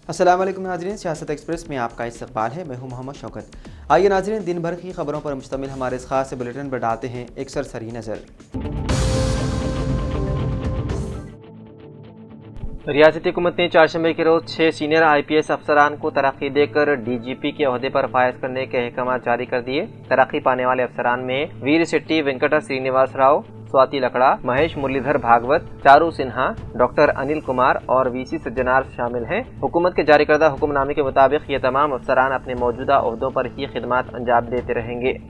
अस्सलाम वालेकुम नाज़रीन, सियासत एक्सप्रेस में आपका इस्तकबाल है। मैं हूं मोहम्मद शौकत। आइए नाज़रीन, दिन भर की खबरों पर मुश्तमिल हमारे इस खास बुलेटिन पर डालते हैं एक सरसरी नज़र। रियासती हुकूमत ने चारशंबे के रोज 6 सीनियर IPS अफसरान को तरक्की देकर DGP के ओहदे पर फायज करने के अहकाम जारी कर दिए। तरक्की पाने वाले अफसरान में वीर शेट्टी वेंकट श्रीनिवास राव, स्वाति लकड़ा, महेश मुरलीधर भागवत, चारू सिन्हा, डॉक्टर अनिल कुमार और VC सज्जनार शामिल हैं। हुकूमत के जारी करदा हुक्मनामे के मुताबिक ये तमाम अफसरान अपने मौजूदा ओहदों पर ही खिदमत अंजाम देते रहेंगे।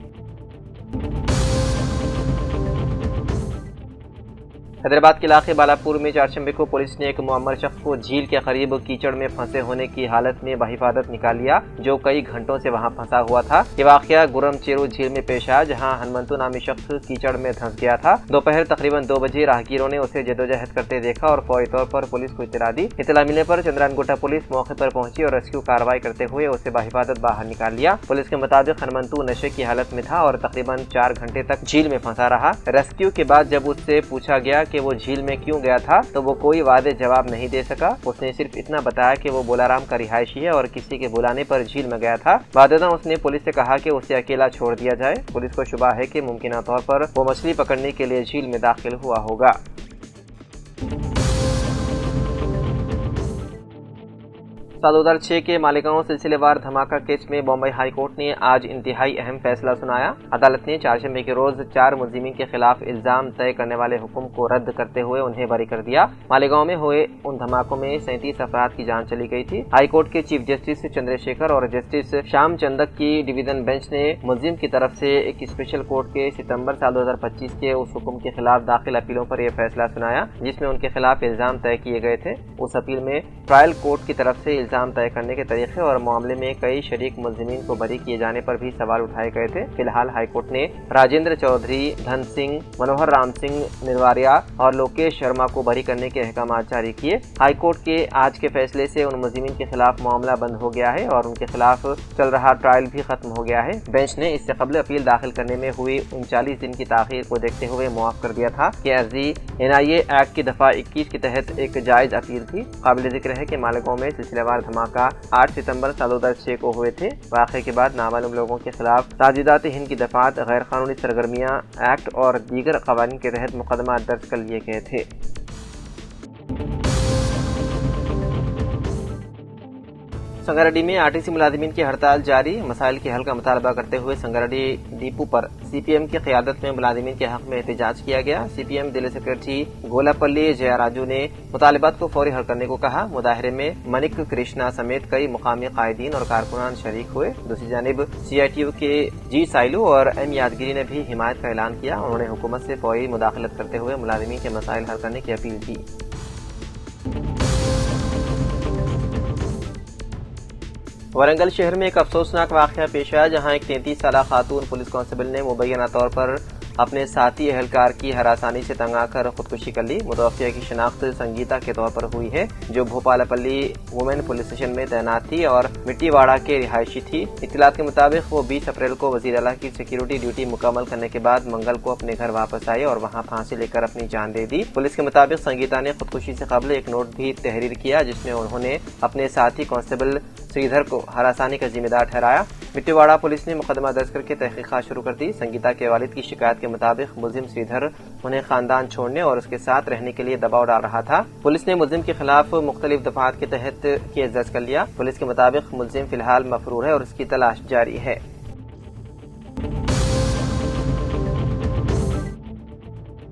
हैदराबाद के इलाके बालापुर में चारशंबे को पुलिस ने एक मुअम्मर शख्स को झील के करीब कीचड़ में फंसे होने की हालत में बहिफाजत निकाल लिया, जो कई घंटों से वहां फंसा हुआ था। ये वाकया गुरम चेरू झील में पेश आया, जहां हनुमंतु नामी शख्स कीचड़ में धंस गया था। दोपहर तकरीबन 2 बजे राहगीरों ने उसे जदोजहद करते देखा और फौरी तौर पर पुलिस को इत्तला दी। इत्तला मिलने पर चंद्रानगोटा पुलिस मौके पर पहुंची और रेस्क्यू कार्रवाई करते हुए उसे बहिफाजत बाहर निकाल लिया। पुलिस के मुताबिक हनुमंतु नशे की हालत में था और तकरीबन 4 घंटे तक झील में फंसा रहा। रेस्क्यू के बाद जब उससे पूछा गया कि वो झील में क्यों गया था तो वो कोई वादे जवाब नहीं दे सका। उसने सिर्फ इतना बताया कि वो बोलाराम का रिहायशी है और किसी के बुलाने पर झील में गया था। बादशाह उसने पुलिस से कहा कि उसे अकेला छोड़ दिया जाए। पुलिस को शुबा है कि मुमकिन तौर पर वो मछली पकड़ने के लिए झील में दाखिल हुआ होगा। साल 2006 के मालेगांव सिलसिलेवार धमाका केस में बॉम्बे हाई कोर्ट ने आज इंतहाई अहम फैसला सुनाया। अदालत ने चारशंबे के रोज 4 मुलजिमीन के खिलाफ इल्जाम तय करने वाले हुक्म को रद्द करते हुए उन्हें बरी कर दिया। मालेगांव में हुए उन धमाकों में 37 अफराद की जान चली गई थी। हाई कोर्ट के चीफ जस्टिस चंद्रशेखर और जस्टिस श्याम चंदक की डिवीजन बेंच ने मुलजिम की तरफ से एक स्पेशल कोर्ट के सितंबर साल 2025 के उस हुक्म के खिलाफ दाखिल अपीलों पर यह फैसला सुनाया, जिसमें उनके खिलाफ इल्जाम तय किए गए थे। उस अपील में ट्रायल कोर्ट की तरफ से इल्जाम तय करने के तरीके और मामले में कई शरीक मुलजिमीन को बरी किए जाने पर भी सवाल उठाए गए थे। फिलहाल हाईकोर्ट ने राजेंद्र चौधरी, धन सिंह, मनोहर राम सिंह निरवारिया और लोकेश शर्मा को बरी करने के अहकाम जारी किए। हाईकोर्ट के आज के फैसले से उन मुलजिमीन के खिलाफ मामला बंद हो गया है और उनके खिलाफ चल रहा ट्रायल भी खत्म हो गया है। बेंच ने इससे कबल अपील दाखिल करने में हुई 39 दिन की ताखीर को देखते हुए मुआफ कर दिया था कि अर्जी NIA एक्ट की दफा 21 के तहत एक जायज अपील थी। काबिल जिक्र है कि मालेगांव में सिलसिलेवार धमाका 8 सितंबर साल 2006 को हुए थे। वाक़े के बाद नामालूम लोगों के खिलाफ ताजीदात हिंद की दफात, गैर कानूनी सरगर्मियां एक्ट और दीगर कवानीन के तहत मुकदमा दर्ज कर लिए गए थे। संगारेड्डी में RTC मुलाजिमीन की हड़ताल जारी। मसाइल के हल का मुतालबा करते हुए संगारेड्डी डिपो पर CPM की क़यादत में मुलाजिमीन के हक में एहतजाज किया गया। CPM दिल्ली सेक्रेटरी गोलापल्ली जयाराजू ने मुतालिबात को फौरी हल करने को कहा। मुजाहरे में मनिक कृष्णा समेत कई मुकामी कायदीन और कारकुनान शरीक हुए। दूसरी जानिब CITU के G साइलू और M यादगिरी ने भी हिमायत का ऐलान किया। उन्होंने हुकूमत से फौरी मुदाखलत करते हुए मुलाजिमीन के मसाइल हल करने की अपील की। वारंगल शहर में एक अफसोसनाक वाक़या पेश आया, जहां एक 33 साला खातून पुलिस कांस्टेबल ने मुबैना तौर पर अपने साथी एहलकार की हरासानी से तंग आकर खुदकुशी कर ली। मुतवफ़्फ़िया की शनाख्त संगीता के तौर पर हुई है, जो भोपालपल्ली वुमेन पुलिस स्टेशन में तैनात थी और मिट्टीवाड़ा के रिहायशी थी। इत्तलात के मुताबिक वो 20 अप्रैल को वज़ीर आला की सिक्योरिटी ड्यूटी मुकम्मल करने के बाद मंगल को अपने घर वापस आई और वहाँ फांसी लेकर अपनी जान दे दी। पुलिस के मुताबिक संगीता ने खुदकुशी से कबल एक नोट भी तहरीर किया, जिसमें उन्होंने अपने साथी कांस्टेबल श्रीधर को हरासानी का जिम्मेदार ठहराया। मिट्टीवाड़ा पुलिस ने मुकदमा दर्ज करके तहकीकात शुरू कर दी। संगीता के वालिद की शिकायत के मुताबिक मुलजिम श्रीधर उन्हें खानदान छोड़ने और उसके साथ रहने के लिए दबाव डाल रहा था। पुलिस ने मुलजिम के खिलाफ मुख्तलिफ दफात के तहत केस दर्ज कर लिया। पुलिस के मुताबिक मुलजिम फिलहाल मफरूर है और उसकी तलाश जारी है।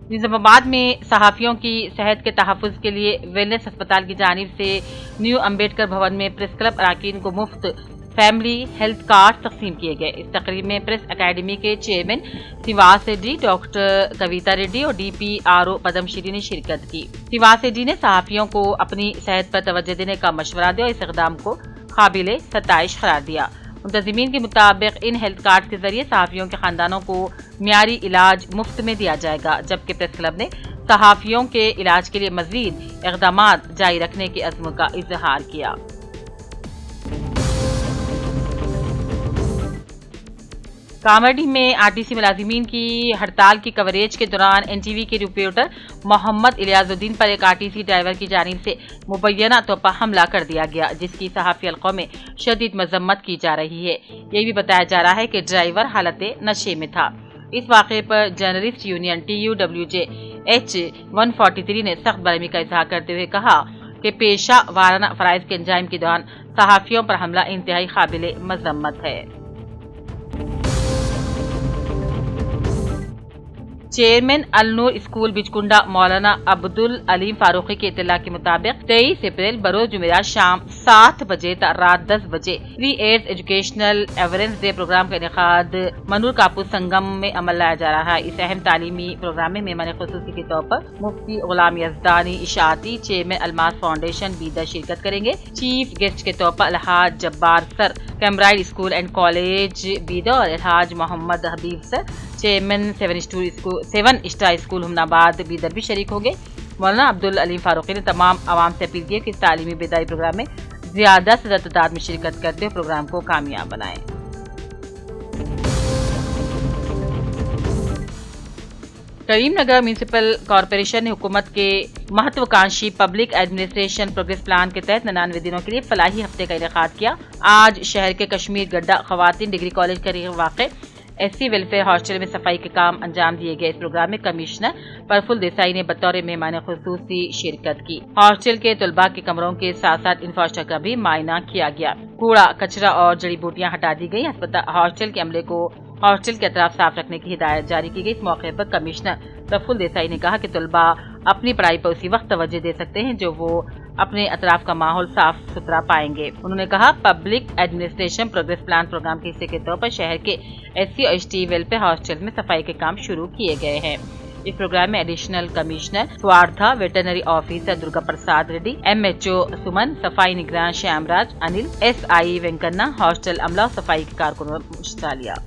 निजामाबाद में सहाफियों की सेहत के तहफ़्फ़ुज़ के लिए वेलनेस अस्पताल की जानिब से न्यू अम्बेडकर भवन में प्रेस क्लब अरकान को मुफ्त फैमिली हेल्थ कार्ड तकसीम किए गए। इस तकरीब में प्रेस अकेडमी के चेयरमैन निवास रेड्डी, डॉक्टर कविता रेड्डी और DPRO पद्मश्री ने शिरकत की। निवास रेड्डी ने सहाफियों को अपनी सेहत पर तवज्जो देने का मशवरा दिया और इस इक़दाम को काबिल सताइश करार दिया। मुंतज़िमीन के मुताबिक इन हेल्थ कार्ड के जरिए सहाफियों के खानदानों को मियारी इलाज मुफ्त में दिया जाएगा, जबकि प्रेस क्लब ने सहाफियों के इलाज के लिए मज़ीद इक़दामात जारी रखने के अज़्म का इज़हार किया। कामरडी में आरटीसी मुलाजिमीन की हड़ताल की कवरेज के दौरान एनटीवी के रिपोर्टर मोहम्मद इलियाजुद्दीन पर एक आरटीसी ड्राइवर की जानिब से मुबैना तौर पर हमला कर दिया गया, जिसकी सहाफ़ी हल्कों में शदीद मजम्मत की जा रही है। ये भी बताया जा रहा है कि ड्राइवर हालत नशे में था। इस वाक़े पर जर्नलिस्ट यूनियन TUWJ H143 ने सख्त बरहमी का इजहार करते हुए कहा कि पेशा वाराना फराइज के अंजाम के दौरान सहाफ़ियों पर हमला इंतहाई काबिल मजम्मत है। चेयरमैन अलनूर स्कूल बिचकुंडा मौलाना अब्दुल अलीम फारूकी की इत्तला के मुताबिक 23 अप्रैल बरोज जुमेरात शाम 7 बजे तक रात 10 बजे free AIDS educational awareness day programme का इनेकाद मनूर कापूस संगम में अमल लाया जा रहा है। इस अहम तालीमी प्रोग्राम में मेहमान खुसूसी के तौर पर मुफ्ती गुलाम यज़दानी इशाती, चेयरमैन अलमास फाउंडेशन बीदर शिरकत करेंगे। चीफ गेस्ट के तौर पर Alhaj Jabbar sir Cambridge school and college Bidar और Alhaj Mohammed Habib sir chairman 7 star school Humnabad Bidar भी शरीक होंगे। मौलाना अब्दुल अलीम फारूकी ने तमाम आवाम से अपील की कि इस तालीमी बेदारी प्रोग्राम में ज्यादा से ज्यादा तादाद में शिरकत करते हुए प्रोग्राम को कामयाब बनाएं। करीमनगर म्यूनिसिपल कॉरपोरेशन ने हुकूमत के महत्वाकांक्षी पब्लिक एडमिनिस्ट्रेशन प्रोग्रेस प्लान के तहत 99 दिनों के लिए फलाही हफ्ते का इनेकाद किया। आज शहर के कश्मीर गड्ढा खवातीन डिग्री कॉलेज के वाक़े SC वेलफेयर हॉस्टल में सफाई के काम अंजाम दिए गए। इस प्रोग्राम में कमिश्नर प्रफुल्ल देसाई ने बतौर मेहमान खुसूसी शिरकत की। हॉस्टल के तलबा के कमरों के साथ साथ इंफ्रास्ट्रक्चर का भी मायना किया गया। कूड़ा कचरा और जड़ी बूटियां हटा दी गई। हॉस्टल के अमले को हॉस्टल के अतराफ साफ रखने की हिदायत जारी की गई। इस मौके पर कमिश्नर प्रफुल्ल देसाई ने कहा कि तलबा अपनी पढ़ाई पर उसी वक्त तवज्जो दे सकते हैं जो वो अपने अतराफ का माहौल साफ सुथरा पाएंगे। उन्होंने कहा public administration progress plan programme के हिस्से के तौर पर शहर के SC और ST वेलफेयर हॉस्टल में सफाई के काम शुरू किए गए हैं। इस प्रोग्राम में additional commissioner Swartha, veterinary officer Durga Prasad Reddy, MHO Suman, सफाई निगरान श्यामराज अनिल, SI वेंकन्ना, हॉस्टल अमला और सफाई के कारकुनों ने हिस्सा लिया।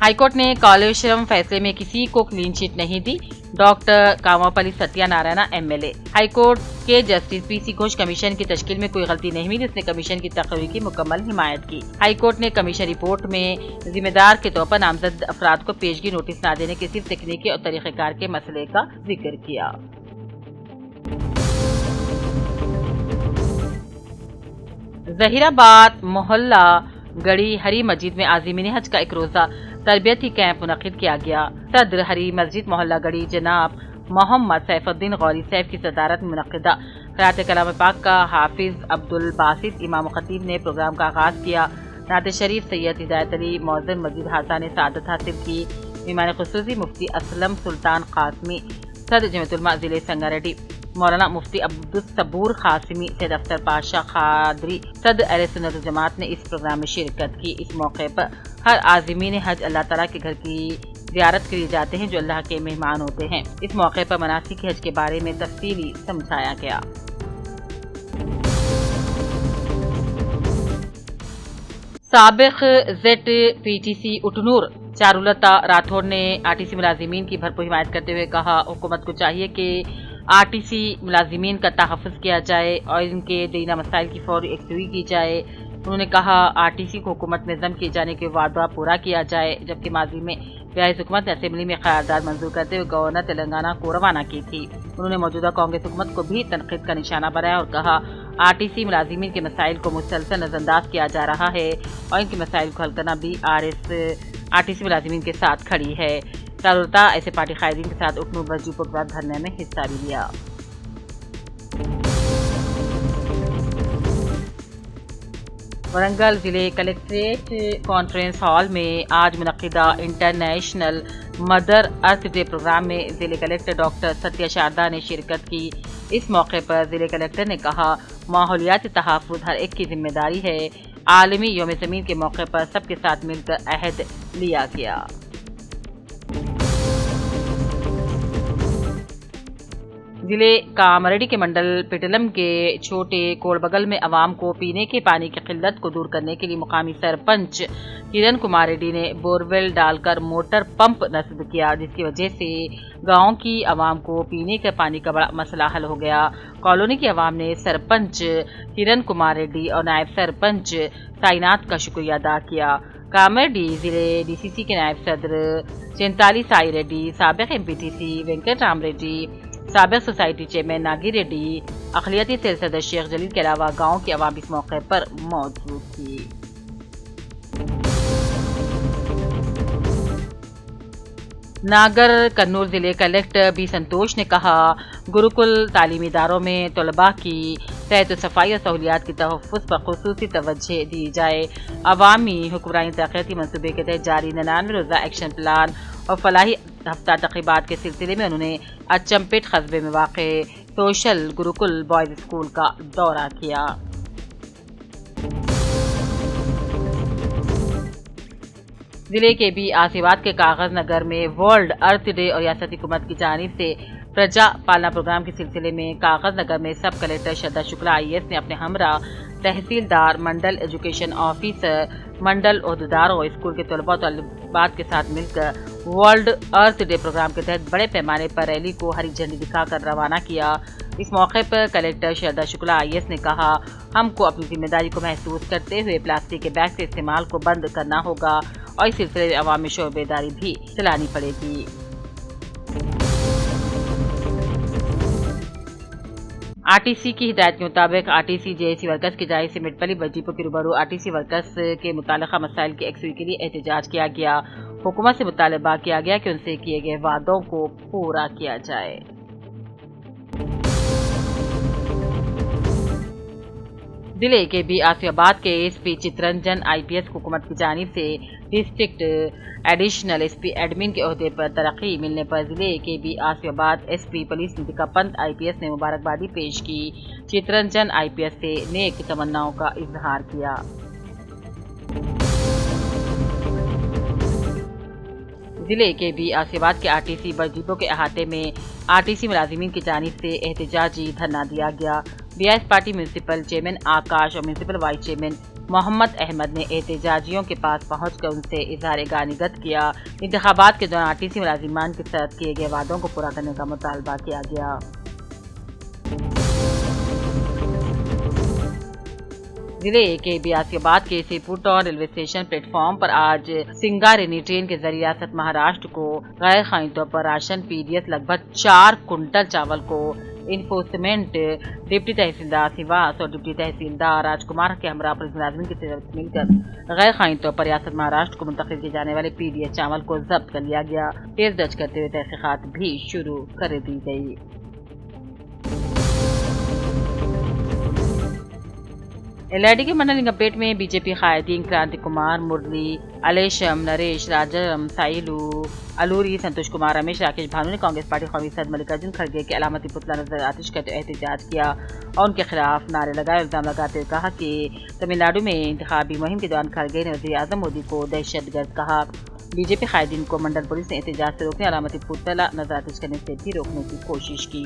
हाईकोर्ट ने कालेश्वरम फैसले में किसी को क्लीन चिट नहीं दी। Doctor Kamapalli Satyanarayana MLA। High court के जस्टिस PC घोष कमीशन की तश्कील में कोई गलती नहीं मिली। उसने कमीशन की तकरीर की मुकम्मल हिमायत की। हाईकोर्ट ने कमीशन रिपोर्ट में जिम्मेदार के तौर पर नामजद अफराद को पेशगी नोटिस न देने के सिर्फ तकनीकी और तरीक़ेकार के मसले का जिक्र किया। जहीराबाद मोहल्ला गढ़ी हरी मस्जिद में आज़मीन हज का एक रोजा तरबियती कैंप मुनक़िद किया गया। सदर हरी मस्जिद मोहल्ला गढ़ी जनाब मोहम्मद सैफुद्दीन गौरी सैफ की सदारत में मुनक़िदा क़राअत कलाम पाक का हाफिज अब्दुल बासित इमाम खतीब ने प्रोग्राम का आगाज़ किया। नात शरीफ सैयद हिदायत अली मौज़न मस्जिद हासा ने सआदत हासिल की। मेहमान खुसूसी मुफ्ती असलम सुल्तान कासमी, सदर जमीयत उलमा ज़िले संगारेड्डी, मौलाना मुफ्ती अब्दुल सबूर कासिमी, सैयद अख्तर पाशा खादरी, सदर अहले सुन्नत जमात ने इस प्रोग्राम में शिरकत की। इस मौके पर हर आज़मीन हज अल्लाह ताला के घर की ज़ियारत के लिए जाते हैं जो अल्लाह के मेहमान होते हैं। इस मौके पर मनासिक हज के बारे में तफसीली समझाया गया। साबिक ZPTC उटनूर चारुलता राठौर ने RTC मुलाजिमीन की भरपूर हिमायत करते हुए कहा हुकूमत को चाहिए कि RTC मुलाजिमीन का तहफ़्फ़ुज़ किया जाए और इनके दीना मसाइल की फौरी यकसुई की जाए। उन्होंने कहा RTC को हुकूमत में जम किए जाने के वादा पूरा किया जाए, जबकि माजी में रियासती हुकूमत ने असेंबली में क़रारदाद मंजूर करते हुए गवर्नर तेलंगाना को रवाना की थी। उन्होंने मौजूदा कांग्रेस हुकूमत को भी तनक़ीद का निशाना बनाया और कहा RTC मुलाजिमीन के मसाइल को मुसलसल नज़रअंदाज किया जा रहा है और इनके मसाइल को हल करना भी RTC मुलाजिमीन के साथ खड़ी है। चारुलता ऐसे पार्टी कायदीन के साथ उटनूर बस डिपो के बाद धरने में हिस्सा भी लिया। वरंगल जिले कलेक्ट्रेट कॉन्फ्रेंस हॉल में आज मुनक़िदा International Mother Earth Day program में जिले कलेक्टर डॉक्टर सत्या शारदा ने शिरकत की। इस मौके पर जिले कलेक्टर ने कहा माहौलियाती तहफ़्फ़ुज़ हर एक की जिम्मेदारी है। आलमी यौम ज़मीन के मौके पर सबके साथ मिलकर अहद लिया गया। ضلع کامریڈی کے منڈل پیٹلم کے چھوٹے کوڑبگل میں عوام کو پینے کے پانی کی قلت کو دور کرنے کے لیے مقامی سرپنچ کرن کمار ریڈی نے بورویل ڈال کر موٹر پمپ نصب کیا، جس کی وجہ سے گاؤں کی عوام کو پینے کے پانی کا بڑا مسئلہ حل ہو گیا۔ کالونی کی عوام نے سرپنچ کرن کمار ریڈی اور نائب سرپنچ سائنات کا شکریہ ادا کیا۔ کامریڈی ضلع ڈی سی سی کے نائب صدر چنتالی سائی ریڈی، سابق M P T C Venkat Ram Reddy, سابق سوسائٹی چیئرمین ناگی ریڈی، اقلیتی سیل صدر شیخ جلیل کے علاوہ گاؤں کی عوام اس موقع پر موجود تھی۔ ناگر کنور ضلع کلکٹر بی سنتوش نے کہا، گروکل تعلیمی اداروں میں طلباء کی صحت و صفائی اور سہولیات کے تحفظ پر خصوصی توجہ دی جائے۔ عوامی حکمرانی ترقیاتی منصوبے کے تحت جاری 99 روزہ ایکشن پلان اور فلاحی ہفتہ تقریبات کے سلسلے میں انہوں نے اچمپیٹ قصبے میں واقع سوشل گروکل بوائز اسکول کا دورہ کیا۔ ضلع کے بی آصفآباد کے کاغذ نگر میں ورلڈ ارتھ ڈے اور ریاستی حکومت کی جانب سے پرجا پالنا پروگرام کے سلسلے میں کاغذ نگر میں سب کلکٹر شردا شکلا IAS نے اپنے ہمراہ تحصیلدار، منڈل ایجوکیشن آفیسر، منڈل عہدیداروں، اسکول کے طلباء و طالبات کے ساتھ مل کر ورلڈ ارتھ ڈے پروگرام کے تحت بڑے پیمانے پر ریلی کو ہری جھنڈی دکھا کر روانہ کیا۔ اس موقع پر کلکٹر شردا شکلا IAS نے کہا، ہم کو اپنی ذمہ داری کو محسوس کرتے ہوئے پلاسٹک کے بیگ کے استعمال کو بند کرنا ہوگا اور اس سلسلے میں عوامی شعور بیداری بھی چلانی پڑے گی۔ RTC کی ہدایت کے مطابق RTC JAC ورکرز کی جانب سے مٹپلی بس ڈپو کے روبرو RTC ورکرز کے متعلقہ مسائل کی یکسوئی کے لیے احتجاج کیا گیا۔ حکومت سے مطالبہ کیا گیا کہ ان سے کیے گئے وعدوں کو پورا کیا جائے۔ ضلع کے بی آصفآباد کے SP چترنجن IPS حکومت کی جانب سے ڈسٹرکٹ ایڈیشنل SP ایڈمن کے عہدے پر ترقی ملنے پر ضلع کے B Asifabad SP police Nitika Pant IPS نے مبارکبادی پیش کی، چترنجن IPS سے نیک تمناؤں کا اظہار کیا۔ ضلع کے بی آصفآباد کے RTC بس ڈپو کے احاطے میں RTC ملازمین کی جانب سے احتجاجی دھرنا دیا گیا۔ BIS party municipal chairman Akash اور municipal vice chairman Mohammed Ahmed نے احتجاجیوں کے پاس پہنچ کر ان سے اظہار گانگت کیا۔ انتخابات کے دوران RTC ملازمان کے ساتھ کیے گئے وعدوں کو پورا کرنے کا مطالبہ کیا گیا۔ ضلع کے بی آصفآباد کے Sirpur town railway station platform پر آج سنگاریڈی ٹرین کے ذریعے ریاست مہاراشٹر کو غیر قانونی طور پر راشن PDS لگ بھگ 4 کنٹل چاول کو انفورسمنٹ ڈپٹی تحصیلدار سیواس اور ڈپٹی تحصیلدار راج کمار کے ہمراہ پولیس ملازمین کی طرف مل کر غیر قانونی طور پر ریاست مہاراشٹر کو منتقل کیے جانے والے PDS چاول کو ضبط کر لیا گیا۔ کیس درج کرتے ہوئے تحقیقات بھی شروع کر دی گئی۔ LID کے منڈل لنگمپیٹ میں BJP قائدین کرانتی کمار، مرلی، الیشم، نریش، راجم، سائلو، الوری، سنتوش کمار، رمیش، راکیش بھانو نے کانگریس پارٹی قومی صدر ملکارجن کھڑگے کے علامتی پتلا نظر آتش کرتے احتجاج کیا اور ان کے خلاف نعرے لگائے۔ الزام لگاتے ہوئے کہا کہ تمل ناڈو میں انتخابی مہم کے دوران کھڑگے نے وزیر اعظم مودی کو دہشت گرد کہا۔ BJP قائدین کو منڈل پولیس نے احتجاج سے روکنے، علامتی پتلا نظر آتش کرنے سے بھی روکنے کی کوشش کی۔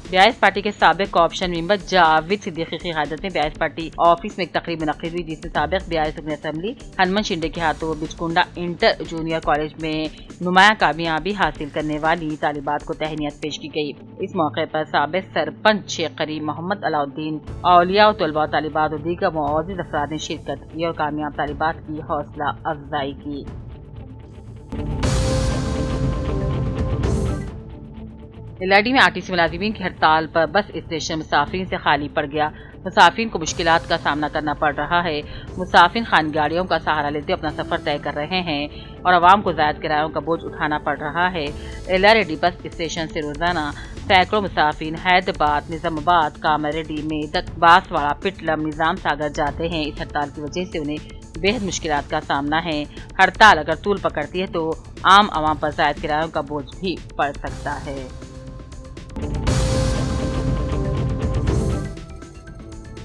BIS پارٹی کے سابق کوآپشن ممبر جاوید صدیقی کی قیادت میں BIS پارٹی آفس میں ایک تقریب منعقد ہوئی، جس میں سابق BIS رکن اسمبلی ہنمنت شنڈے کے ہاتھوں بچکنڈا انٹر جونیئر کالج میں نمایاں کامیابی حاصل کرنے والی طالبات کو تہنیت پیش کی گئی۔ اس موقع پر سابق سرپنچ شیخ کریم محمد علاؤالدین، اولیاء و طلباء و طالبات اور دیگر معزز افراد نے شرکت کی اور کامیاب طالبات کی حوصلہ افزائی کی۔ LID میں RTC ملازمین کی ہڑتال پر بس اسٹیشن مسافرین سے خالی پڑ گیا۔ مسافرین کو مشکلات کا سامنا کرنا پڑ رہا ہے۔ مسافرین خان گاڑیوں کا سہارا لیتے اپنا سفر طے کر رہے ہیں اور عوام کو زائد کرایوں کا بوجھ اٹھانا پڑ رہا ہے۔ LID بس اسٹیشن سے روزانہ سینکڑوں مسافرین حیدرآباد، نظام آباد، کامریڈی، میدک، باسواڑہ، پٹلم، نظام ساگر جاتے ہیں۔ اس ہڑتال کی وجہ سے انہیں بے حد مشکلات کا سامنا ہے۔ ہڑتال اگر طول پکڑتی ہے تو عام عوام پر زائد کرایوں کا بوجھ بھی پڑ سکتا ہے۔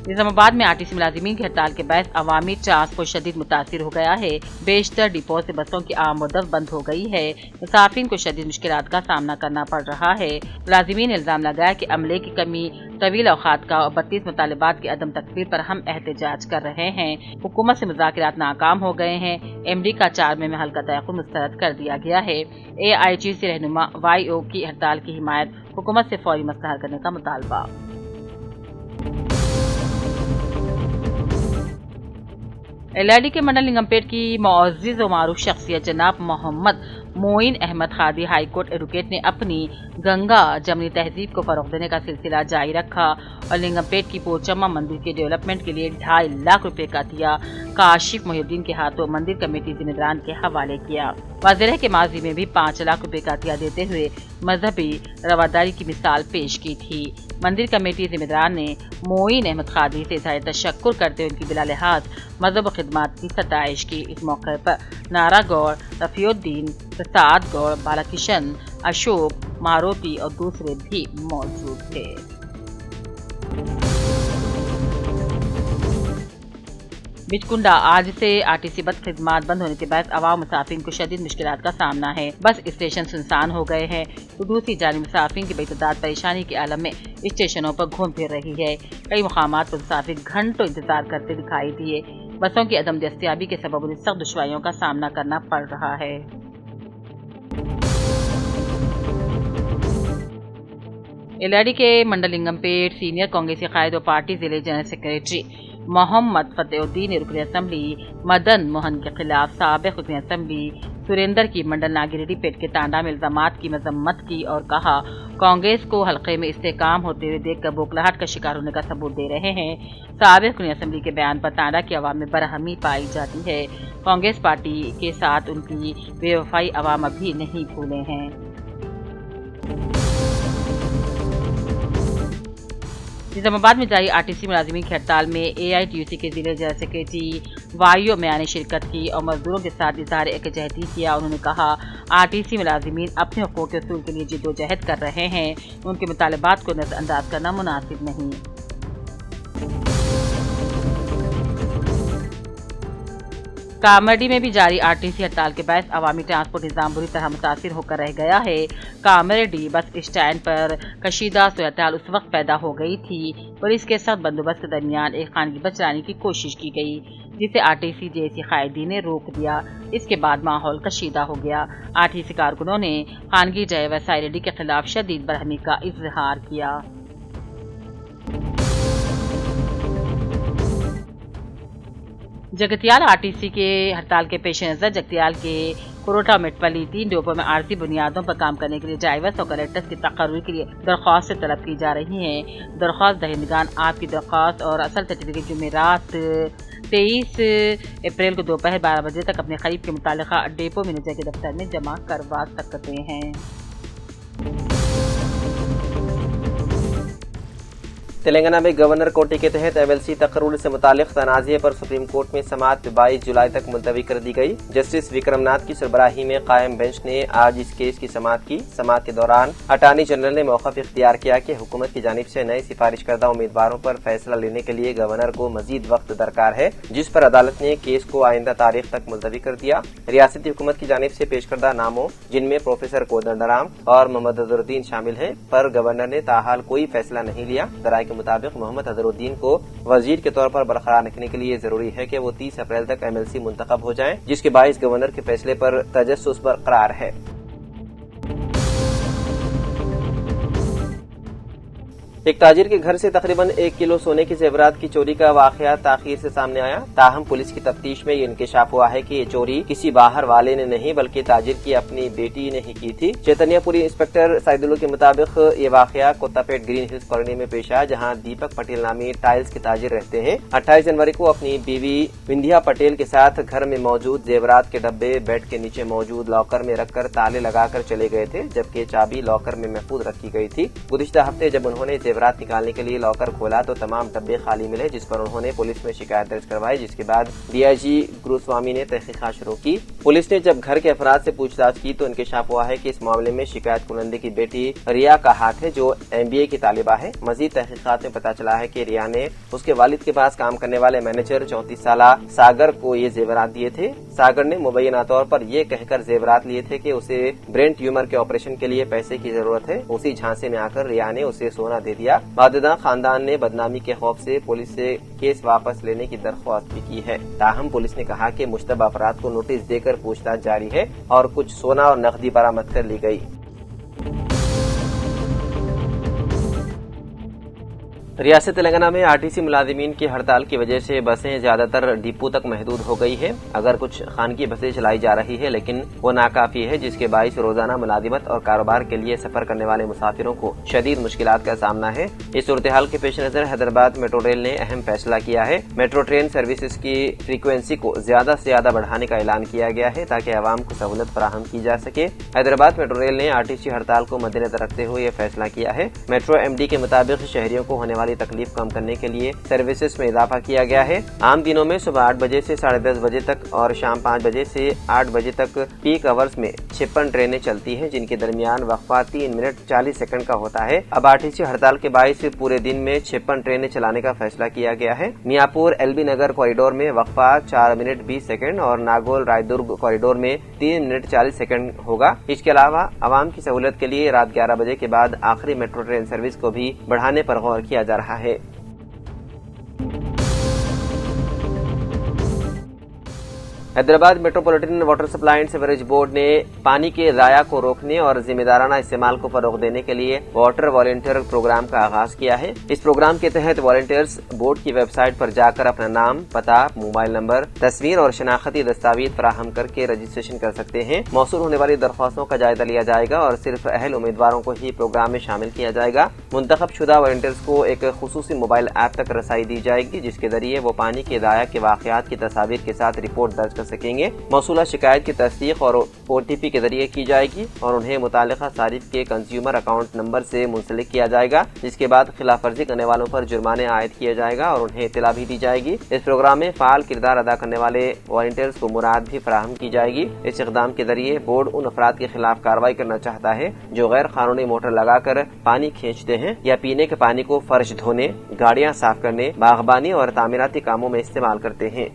निजामाबाद में आरटीसी मुलाजिमीन की हड़ताल के बायस अवामी ट्रांसपोर्ट शदीद मुतासिर हो गया है। बेशतर डिपो से बसों की आमद बंद हो गई है। मुसाफिर को शदीद मुश्किलात का सामना करना पड़ रहा है। मुलाजिमीन ने इल्जाम लगाया कि अमले की कमी, तवील औकात का और 32 मुतालिबात की अदम तकबीर पर हम एहतजाज कर रहे हैं। हुकूमत से मुज़ाकरात नाकाम हो गए हैं। एमडी का 4 मई में हल्का तयक़ुन मुस्तरद कर दिया गया है। AIG से रहनुमा YO की हड़ताल की हिमायत, हुकूमत से फौरी मसला हल करने का मुतालबा। LID के मंडल लिंगमपेट की मुअज़्ज़िज़ और मारूफ शख्सियत जनाब Mohammed Moin Ahmed Khadi high court advocate ने अपनी गंगा जमनी तहजीब को फरोग़ देने का सिलसिला जारी रखा और लिंगमपेट की पोचम्मा मंदिर के डेवलपमेंट के लिए 2.5 लाख रुपए का दिया काशिफ मोहिउद्दीन के हाथों मंदिर कमेटी जिम्मेदारान के हवाले किया। वाज़ेह है कि माजी में भी 5 लाख रुपए का दिया देते हुए मजहबी रवादारी की मिसाल पेश की थी। मंदिर कमेटी जिम्मेदार ने मोइन अहमद खादी से इज़हार तशक्कुर करते हुए उनकी बिला लिहाज मजहब व खिदमात की सताइश की। इस मौके पर नारा गौर, रफ़ीउद्दीन, प्रसाद गौर, बालाकिशन, अशोक, मारुति और दूसरे भी मौजूद थे। बिचकुंडा आज से आरटीसी बस खिदमात बंद होने के बाद अवाम मुसाफिर को शदीद मुश्किलात का सामना है। बस स्टेशन सुनसान हो गए हैं तो दूसरी जानिब मुसाफिर की बेतदाद परेशानी के आलम में स्टेशनों पर घूम फिर रही है। कई मुकामात पर मुसाफिर घंटों इंतजार करते दिखाई दिए। बसों की अदम दस्तयाबी के सबब उन्हें सख्त दुश्वारियों का सामना करना पड़ रहा है। LID के मंडल लिंगमपेट सीनियर कांग्रेसी कायद और पार्टी जिले जनरल सेक्रेटरी मोहम्मद फतेहुद्दीन ने रुकन असम्बली मदन मोहन के खिलाफ साबिक रुकन असम्बली सुरेंद्र की मंडल नागिरेड्डीपेट के तांडा में इल्जामात की मजम्मत की और कहा कांग्रेस को हल्के में इस्तेकाम होते हुए देखकर बौखलाहट का शिकार होने का सबूत दे रहे हैं। साबिक रुकन असम्बली के बयान पर तांडा की आवाम में बरहमी पाई जाती है। कांग्रेस पार्टी के साथ उनकी बेवफाई अवाम अभी नहीं भूले हैं। निजामाबाद में जारी आरटीसी मुलाजिमीन की हड़ताल में AITUC के जिले जनरल सेक्रेटरी YO मियां ने शिरकत की और मजदूरों के साथ इज़हार एकजहती किया। उन्होंने कहा आरटीसी मुलाजिमीन अपने हुकूक के उसूल के लिए जिद्दोजहद कर रहे हैं। उनके मुतालबात को नज़रअंदाज करना मुनासिब नहीं। कामरडी में भी जारी आरटीसी हड़ताल के बायस अवामी ट्रांसपोर्ट निज़ाम बुरी तरह मुतासिर होकर रह गया है। कामरडी बस स्टैंड पर कशीदा सूरत-ए-हाल उस वक्त पैदा हो गई थी। पुलिस के सख्त बंदोबस्त के दरमियान एक खानगी बस चलाने की कोशिश की गई जिसे आरटीसी जैसी कायदीन ने रोक दिया। इसके बाद माहौल कशीदा हो गया। आरटीसी कारकुनों ने खानगी ड्राइवर सायरेडी के खिलाफ शदीद बरहमी का इजहार किया। जगतियाल आरटीसी के हड़ताल के पेश नज़र जगतियाल के कोरोटा मेटपली 3 डिपो में आरजी बुनियादों पर काम करने के लिए ड्राइवर्स और कलेक्टर्स की तकर्री के लिए दरख्वास्त तलब की जा रही है। दरख्वास्त दहिंदगान आपकी दरख्वास्त और असल सर्टिफिकेट जुमेरात 23 अप्रैल को दोपहर 12 बजे तक अपने खरीब के मुतालिका डिपो मैनेजर के दफ्तर में जमा करवा सकते हैं। तेलंगाना में गवर्नर कोटे के तहत MLC तकर्रुल से मुतालिक तनाज़े पर सुप्रीम कोर्ट में समाअत 22 जुलाई तक मुलतवी कर दी गई। जस्टिस विक्रमनाथ की सरबराही में कायम बेंच ने आज इस केस की समाअत की। समाअत के दौरान अटार्नी जनरल ने मौक़िफ़ इख्तियार किया कि हुकूमत की जानिब से नए सिफारिश करदा उम्मीदवारों पर फैसला लेने के लिए गवर्नर को मजीद वक्त दरकार है, जिस पर अदालत ने केस को आइंदा तारीख तक मुलतवी कर दिया। रियासती हुकूमत की जानिब से पेश करदा नामों, जिनमें प्रोफेसर कोदंडराम और मोहम्मद अजहरुद्दीन शामिल हैं, पर गवर्नर ने ताहाल कोई फैसला नहीं लिया। दराए के मुताबिक मोहम्मद अजहरुद्दीन को वजीर के तौर पर बरकरार रखने के लिए जरूरी है कि वो 30 अप्रैल तक MLC मुंतखब हो जाएं, जिसके बाइस गवर्नर के फैसले पर तजस्सुस बरकरार है। एक ताजिर के घर से तकरीबन 1 किलो सोने के जेवरात की चोरी का वाकया ताखीर से सामने आया। ताहम पुलिस की तफ्तीश में ये इंकशाफ हुआ है कि ये चोरी किसी बाहर वाले ने नहीं बल्कि ताजिर की अपनी बेटी ने ही की थी। चैतन्यपुरी इंस्पेक्टर साइदुल्लू के मुताबिक ये वाकया कोत्तापेट ग्रीन हिल्स कॉलोनी में पेश आया, जहाँ दीपक पटेल नामी टाइल्स के ताजिर रहते हैं। 28 जनवरी को अपनी बीवी विंध्या पटेल के साथ घर में मौजूद जेवरात के डब्बे बेड के नीचे मौजूद लॉकर में रखकर ताले लगाकर चले गए थे, जबकि चाबी लॉकर में महफूज रखी गई थी। गुज़िश्ता हफ्ते जब उन्होंने زیورات نکالنے کے لیے لاکر کھولا تو تمام ڈبے خالی ملے، جس پر انہوں نے پولیس میں شکایت درج کروائی، جس کے بعد DIG گروسوامی نے تحقیقات شروع کی۔ پولیس نے جب گھر کے افراد سے پوچھ تاچھ کی تو انکشاف ہوا ہے کہ اس معاملے میں شکایت کنندے کی بیٹی ریا کا ہاتھ ہے، جو MBA کی طالبہ ہے۔ مزید تحقیقات میں پتہ چلا ہے کہ ریا نے اس کے والد کے پاس کام کرنے والے مینیجر 34 سالہ ساگر کو یہ زیورات دیے تھے۔ ساگر نے مبینہ طور پر یہ کہہ کر زیورات لیے تھے کہ اسے برین ٹیومر کے آپریشن کے لیے پیسے کی ضرورت ہے۔ اسی جھانسے میں آ کر ریا نے اسے سونا دے دیا۔ والدہ خاندان نے بدنامی کے خوف سے پولیس سے کیس واپس لینے کی درخواست بھی کی ہے۔ تاہم پولیس نے کہا کہ مشتبہ افراد کو نوٹس دے کر پوچھ تاچھ جاری ہے اور کچھ سونا اور نقدی برآمد کر لی گئی۔ ریاست تلنگانہ میں RTC ملازمین کی ہڑتال کی وجہ سے بسیں زیادہ تر ڈپو تک محدود ہو گئی ہے۔ اگر کچھ خانگی بسیں چلائی جا رہی ہے لیکن وہ ناکافی ہے، جس کے باعث روزانہ ملازمت اور کاروبار کے لیے سفر کرنے والے مسافروں کو شدید مشکلات کا سامنا ہے۔ اس صورتحال کے پیش نظر حیدرآباد میٹرو ریل نے اہم فیصلہ کیا ہے۔ میٹرو ٹرین سروسز کی فریکوینسی کو زیادہ سے زیادہ بڑھانے کا اعلان کیا گیا ہے تاکہ عوام کو سہولت فراہم کی جا سکے۔ حیدرآباد میٹرو ریل نے RTC ہڑتال کو مد نظر رکھتے ہوئے یہ فیصلہ کیا ہے۔ میٹرو MD کے مطابق شہریوں کو ہونے والی تکلیف کم کرنے کے لیے سروسز میں اضافہ کیا گیا ہے۔ عام دنوں میں صبح 8 بجے سے 10:30 بجے تک اور شام 5 بجے سے 8 بجے تک پیک آورز میں 56 ٹرینیں چلتی ہیں، جن کے درمیان وقفہ 3 منٹ 40 سیکنڈ کا ہوتا ہے۔ اب RTC ہڑتال کے باعث پورے دن میں 56 ٹرینیں چلانے کا فیصلہ کیا گیا ہے۔ میاپور LB نگر کوریڈور میں وقفہ 4 منٹ 20 سیکنڈ اور ناگول رائے درگ کوریڈور میں 3 منٹ 40 سیکنڈ ہوگا۔ اس کے علاوہ عوام کی سہولت کے لیے رات 11 بجے کے بعد آخری میٹرو ٹرین سروس کو بھی بڑھانے پر غور کیا جا رہا ہے۔ Hyderabad metropolitan water supply and sewerage board نے پانی کے ضائع کو روکنے اور ذمہ دارانہ استعمال کو فروغ دینے کے لیے واٹر والنٹیئر پروگرام کا آغاز کیا ہے۔ اس پروگرام کے تحت والنٹیئرز بورڈ کی ویب سائٹ پر جا کر اپنا نام، پتہ، موبائل نمبر، تصویر اور شناختی دستاویز فراہم کر کے رجسٹریشن کر سکتے ہیں۔ موصول ہونے والی درخواستوں کا جائزہ لیا جائے گا اور صرف اہل امیدواروں کو ہی پروگرام میں شامل کیا جائے گا۔ منتخب شدہ والنٹیئرز کو ایک خصوصی موبائل ایپ تک رسائی دی جائے گی، جس کے ذریعے وہ پانی کے ضائع کے واقعات کی تصاویر کے ساتھ رپورٹ درج کر سکیں گے۔ موصولہ شکایت کی تصدیق اور OTP کے ذریعے کی جائے گی اور انہیں متعلقہ صارف کے کنزیومر اکاؤنٹ نمبر سے منسلک کیا جائے گا، جس کے بعد خلاف ورزی کرنے والوں پر جرمانے عائد کیا جائے گا اور انہیں اطلاع بھی دی جائے گی۔ اس پروگرام میں فعال کردار ادا کرنے والے والنٹیئرز کو مراعات بھی فراہم کی جائے گی۔ اس اقدام کے ذریعے بورڈ ان افراد کے خلاف کارروائی کرنا چاہتا ہے جو غیر قانونی موٹر لگا کر پانی کھینچتے ہیں یا پینے کے پانی کو فرش دھونے، گاڑیاں صاف کرنے، باغبانی اور تعمیراتی کاموں میں استعمال کرتے ہیں۔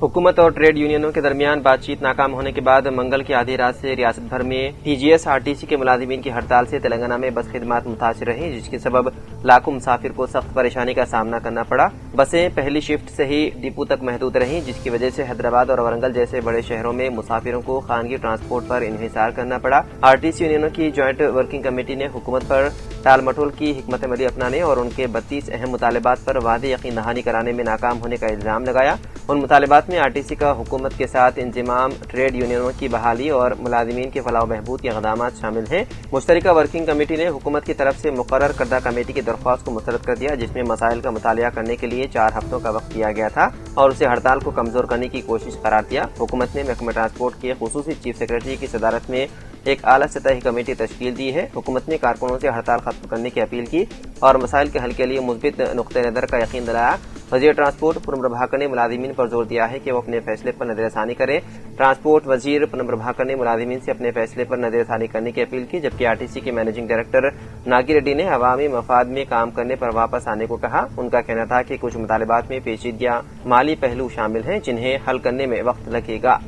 حکومت اور ٹریڈ یونینوں کے درمیان بات چیت ناکام ہونے کے بعد منگل کی آدھی رات سے ریاست بھر میں TGS RTC کے ملازمین کی ہڑتال سے تلنگانہ میں بس خدمات متاثر رہیں، جس کے سبب لاکھوں مسافر کو سخت پریشانی کا سامنا کرنا پڑا۔ بسیں پہلی شفٹ سے ہی ڈپو تک محدود رہیں، جس کی وجہ سے حیدرآباد اور ورنگل جیسے بڑے شہروں میں مسافروں کو خانگی ٹرانسپورٹ پر انحصار کرنا پڑا۔ RTC یونینوں کی جوائنٹ ورکنگ کمیٹی نے حکومت پر ٹال مٹول کی حکمت عملی اپنانے اور ان کے 32 اہم مطالبات پر وعدے یقین دہانی کرانے میں ناکام ہونے کا الزام لگایا۔ ان مطالبات میں RTC کا حکومت کے ساتھ انضمام، ٹریڈ یونینوں کی بحالی اور ملازمین کے فلاح و بہبود کے اقدامات شامل ہیں۔ مشترکہ ورکنگ کمیٹی نے حکومت کی طرف سے مقرر کردہ کمیٹی کی درخواست کو مسترد کر دیا، جس میں مسائل کا مطالعہ کرنے کے لیے 4 ہفتوں کا وقت دیا گیا تھا اور اسے ہڑتال کو کمزور کرنے کی کوشش قرار دیا۔ حکومت نے محکمہ ٹرانسپورٹ کے خصوصی چیف سیکرٹری کی صدارت میں ایک اعلیٰ سطحی کمیٹی تشکیل دی ہے۔ حکومت نے کارکنوں سے ہڑتال ختم کرنے کی اپیل کی اور مسائل کے حل کے لیے مثبت نقطہ نظر کا یقین دلایا۔ وزیر ٹرانسپورٹ پونم پربھاکر نے ملازمین پر زور دیا ہے کہ وہ اپنے فیصلے پر نظر ثانی کریں۔ ٹرانسپورٹ وزیر پونم پربھاکر نے ملازمین سے اپنے فیصلے پر نظر ثانی کرنے کی اپیل کی، جبکہ RTC کے مینیجنگ ڈائریکٹر ناگی ریڈی نے عوامی مفاد میں کام کرنے پر واپس آنے کو کہا۔ ان کا کہنا تھا کہ کچھ مطالبات میں پیچیدگیاں مالی پہلو شامل ہیں، جنہیں حل کرنے میں وقت لگے گا۔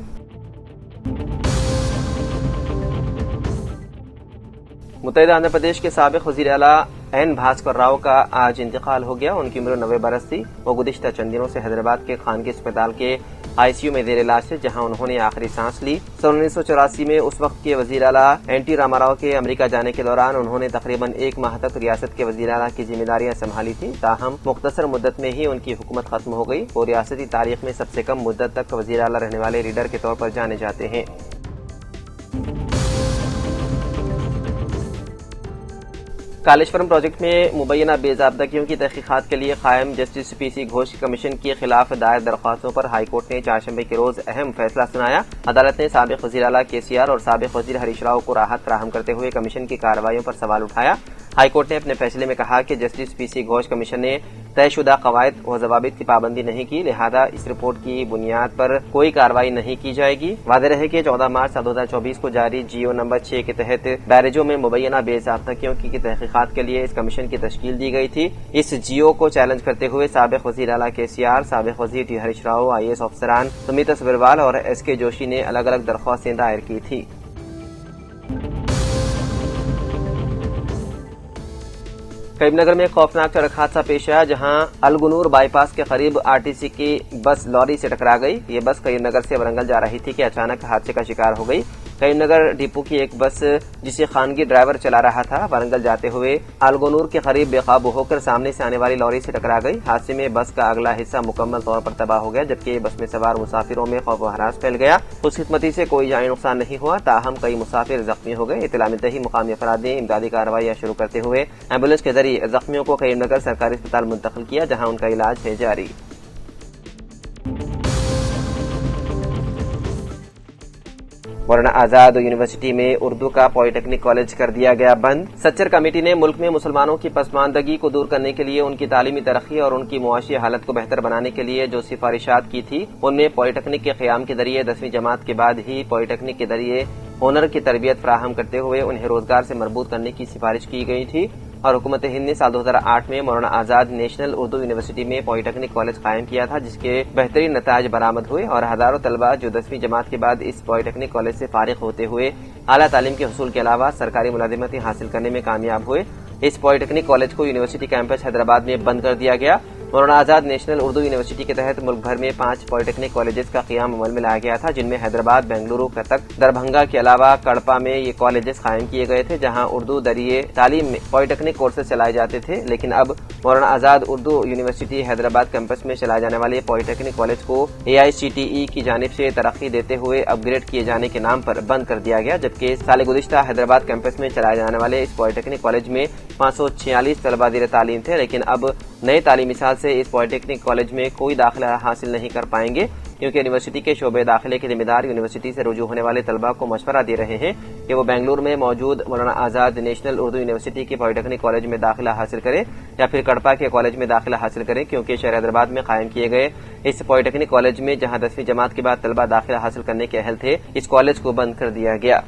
متحدہ آندھرا پردیش کے سابق وزیر اعلیٰ این بھاسکر راؤ کا آج انتقال ہو گیا۔ ان کی عمر 90 برس تھی۔ وہ گزشتہ چند دنوں سے حیدرآباد کے خانگی اسپتال کے ICU میں زیر علاج تھے، جہاں انہوں نے آخری سانس لی۔ 1984 میں اس وقت کے وزیر اعلیٰ NT راما راؤ کے امریکہ جانے کے دوران انہوں نے تقریباً 1 ماہ تک ریاست کے وزیر اعلیٰ کی ذمہ داریاں سنبھالی تھیں، تاہم مختصر مدت میں ہی ان کی حکومت ختم ہو گئی۔ وہ ریاستی تاریخ میں سب سے کم مدت تک وزیر اعلیٰ رہنے والے لیڈر کے طور پر جانے جاتے ہیں۔ कालेश्वरम प्रोजेक्ट में मुबैना बेज़ाब्दगियों की तहकीकात के लिए कायम जस्टिस पीसी घोष कमीशन के खिलाफ दायर दरख्वास्तों पर हाईकोर्ट ने चारशंबे के रोज अहम फैसला सुनाया। अदालत ने साबिक वज़ीर आला केसीआर और साबिक वज़ीर हरीश राव को राहत फराहम करते हुए कमीशन की कार्रवाइयों पर सवाल उठाया। हाईकोर्ट ने अपने फैसले में कहा कि जस्टिस पीसी घोष कमीशन ने तयशुदा कवायद व ज़वाबित की पाबंदी नहीं की, लिहाजा इस रिपोर्ट की बुनियाद पर कोई कार्रवाई नहीं की जाएगी। वादे रहे कि 14 मार्च 2024 को जारी जीओ नंबर 6 के तहत बैरेजों में मुबैना बेज़ाब्दगियों की तहकीकात के लिए इस कमीशन की तश्कील दी गई थी। इस जीओ को चैलेंज करते हुए साबिक वज़ीर आला केसीआर, साबिक वज़ीर टी हरीश राव, IAS अफसरान सुमिता सबरवाल और SK जोशी ने अलग अलग दरख्वास्तें दायर की थी। करीमनगर में खौफनाक सड़क हादसा पेश आया, जहां अलगुनूर बाईपास के करीब RTC की बस लॉरी से टकरा गई। ये बस करीमनगर से वरंगल जा रही थी कि अचानक हादसे का शिकार हो गई। करीमनगर डिपो की एक बस जिसे खानगी ड्राइवर चला रहा था, वरंगल जाते हुए अलगुनूर के करीब बेकाबू होकर सामने से आने वाली लॉरी से टकरा गई। हादसे में बस का अगला हिस्सा मुकम्मल तौर पर तबाह हो गया, जबकि बस में सवार मुसाफिरों में खौफ व हरास फैल गया। खुशकिस्मती से कोई जानी नुकसान नहीं हुआ, ताहम कई मुसाफिर जख्मी हो गए। इत्तला मिलते ही मुकामी अफराद ने इमदादी कार्रवाई शुरू करते हुए एम्बुलेंस के जरिए जख्मियों को करीमनगर सरकारी अस्पताल मुंतकिल किया, जहां उनका इलाज है जारी। मौलाना आजाद यूनिवर्सिटी में उर्दू का पॉलिटेक्निक कॉलेज कर दिया गया बंद। सच्चर कमेटी ने मुल्क में मुसलमानों की पसमानदगी को दूर करने के लिए उनकी तालीमी तरक्की और उनकी मुआशी हालत को बेहतर बनाने के लिए जो सिफारिशात की थी, उनमें पॉलिटेक्निक के क़याम के जरिए 10वीं जमात के बाद ही पॉलिटेक्निक के जरिए हुनर की तरबियत फराहम करते हुए उन्हें रोजगार से मरबूत करने की सिफारिश की गई थी। और हुकूमत हिंद ने साल 2008 में मौलाना आजाद नेशनल उर्दू यूनिवर्सिटी में पॉलिटेक्निक कॉलेज कायम किया था, जिसके बेहतरीन नताज बरामद हुए और हजारों तलबा जो 10वीं जमात के बाद इस पॉलिटेक्निक कॉलेज से फारिग होते हुए आला तालीम के हसूल के अलावा सरकारी मुलाजिमतें हासिल करने में कामयाब हुए। इस पॉलिटेक्निक कॉलेज को यूनिवर्सिटी कैंपस हैदराबाद में बंद कर दिया गया। मौलाना आजाद नेशनल उर्दू यूनिवर्सिटी के तहत मुल्क भर में 5 पॉलिटेक्निक कॉलेजेस का क़याम अमल में लाया गया था, जिनमें हैदराबाद, बेंगलुरु, कटक, दरभंगा के अलावा कड़पा में ये कॉलेजेस कायम किए गए थे, जहां उर्दू दरिए तालीम में पॉलिटेक्निक कोर्सेज चलाए जाते थे। लेकिन अब मौलाना आजाद उर्दू यूनिवर्सिटी हैदराबाद कैंपस में चलाए जाने वाले पॉलिटेक्निक कॉलेज को AICTE की जानिब से तरक्की देते हुए अपग्रेड किए जाने के नाम पर बंद कर दिया गया, जबकि साल गुज़िश्ता हैदराबाद कैंपस में चलाए जाने वाले इस पॉलिटेक्निक कॉलेज में 546 तलबा ज़ेर तालीम थे। लेकिन अब नए तालीमी साल से इस पॉलिटेक्निक कॉलेज में कोई दाखिला हासिल नहीं कर पाएंगे, क्योंकि यूनिवर्सिटी के शोबे दाखिले के जिम्मेदार यूनिवर्सिटी से रुजू होने वाले तलबा को मशवरा दे रहे हैं कि वो बेंगलुरु में मौजूद मौलाना आजाद नेशनल उर्दू यूनिवर्सिटी के पॉलिटेक्निक कॉलेज में दाखिला हासिल करें या फिर कड़पा के कॉलेज में दाखिला हासिल करें, क्योंकि शहर हैदराबाद में कायम किए गए इस पॉलिटेक्निक कॉलेज में जहां 10वीं जमात के बाद तलबा दाखिला हासिल करने के अहल थे, इस कॉलेज को बंद कर दिया गया।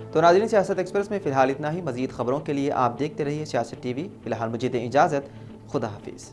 तो नाज़रीन, सियासत एक्सप्रेस में फिलहाल इतना ही। मज़ीद खबरों के लिए आप देखते रहिए सियासत TV। फिलहाल मुझे दें इजाज़त। खुदा हाफिज़।